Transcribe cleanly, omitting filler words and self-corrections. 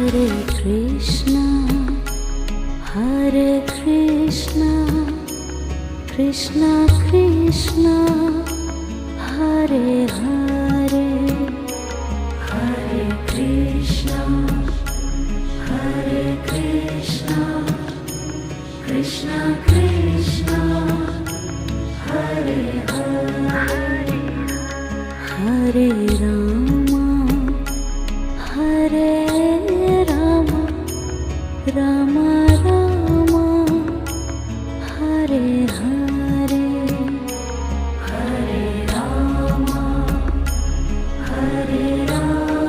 Hare Krishna, Hare Krishna, Krishna Krishna, Hare Hare, Hare Krishna, Hare Krishna, Krishna Krishna, Hare Hare, Hare Rama, Hare Rama, Rama